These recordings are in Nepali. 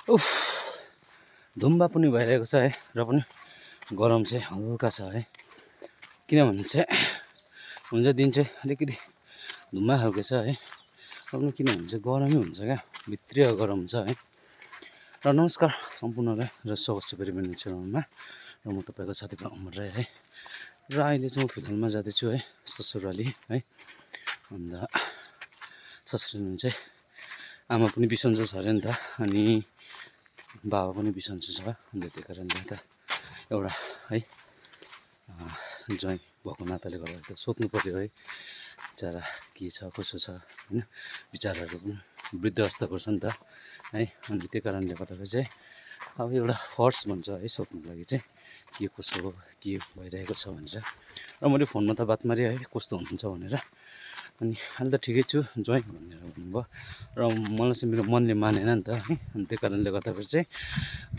उफ धुम्बा पनि भइरहेको छ है र पनि गरम चाहिँ हल्का छ है किनभने चाहिँ हुन्छ दिन चाहिँ अलिकति धुम्बा खालको छ है र पनि किनभने चाहिँ गरमै हुन्छ क्या भित्रीय गरम छ है र नमस्कार सम्पूर्णलाई र स्वागत छ फेरि मेरो च्यानलमा र म तपाईँको साथीको अमर राई है र अहिले चाहिँ म फिलहालमा जाँदैछु है ससुराली है अन्त ससुराली चाहिँ आमा पनि बिसन्चो छ अरे नि त अनि बाबा पनि बिसन्चो छ अन्त त्यही कारणले त एउटा है ज्वाइँ भएको नाताले गर्दा त सोध्नु पर्यो है बिचरा के छ कसो छ होइन विचारहरू पनि वृद्ध अवस्थाको छ नि त है अनि त्यही कारणले गर्दाखेरि चाहिँ अब एउटा फर्स भन्छ है सोध्नुको लागि चाहिँ के कसो हो के भइरहेको छ भनेर र मैले फोनमा त बात मारेँ है कस्तो हुनुहुन्छ भनेर अनि अहिले त ठिकै छु ज्वाइँ भनेर भन्नुभयो र मलाई चाहिँ मेरो मनले मानेन नि त है अनि त्यही कारणले गर्दाखेरि चाहिँ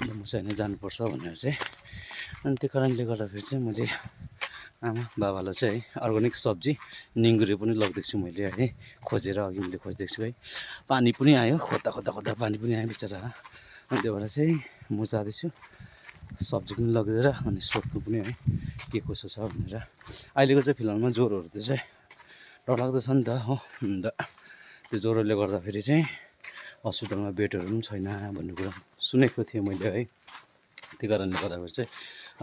म चाहिँ होइन जानुपर्छ भनेर चाहिँ अनि त्यो कारणले गर्दाखेरि चाहिँ मैले आमा बाबालाई चाहिँ है अर्ग्यानिक सब्जी निङ्गुरे पनि लगिदिएको छु मैले है खोजेर अघि मैले खोजिदिएको छु है पानी पनि आयो खोज्दा खोज्दा खोज्दा पानी पनि आयो बिचरा अनि त्यो भएर चाहिँ म जाँदैछु सब्जी पनि लगिदिएर अनि सोध्नु पनि है के कसो छ भनेर अहिलेको चाहिँ फिलहालमा ज्वरोहरू चाहिँ डरलाग्दो छ नि त हो अन्त त्यो ज्वरोले गर्दाखेरि चाहिँ हस्पिटलमा बेडहरू पनि छैन भन्ने कुरा सुनेको थिएँ मैले है त्यही कारणले गर्दाखेरि चाहिँ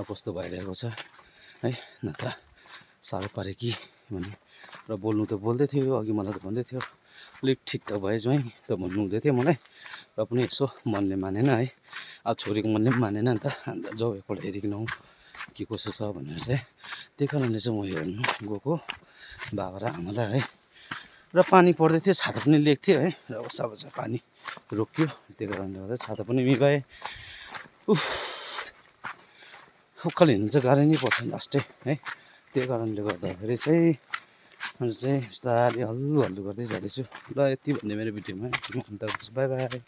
अब कस्तो भइरहेको छ है न त साह्रो पारे कि भने र बोल्नु त बोल्दै थियो अघि मलाई त भन्दै थियो अलिक ठिक त भए ज्वाइँ त भन्नु हुँदै थियो मलाई र पनि यसो मनले मानेन है अब छोरीको मनले पनि मानेन नि त अन्त जाउँ एकपल्ट हेरिकन हौ के कसो छ भनेर चाहिँ त्यही कारणले चाहिँ म हेर्नु गएको बाबा र आमालाई है र पानी पर्दै थियो छाता पनि लिएको थियो है र सब पानी रोक्यो त्यही कारणले गर्दा छाता पनि मिबाएँ उफ उकालो हिँड्नु चाहिँ गाह्रो नै पर्छ लास्टै है त्यही कारणले गर्दाखेरि चाहिँ बिस्तारै हल्लु हल्लु गर्दै जाँदैछु ल यति भन्दै मेरो भिडियोमा अन्त बाई बाई।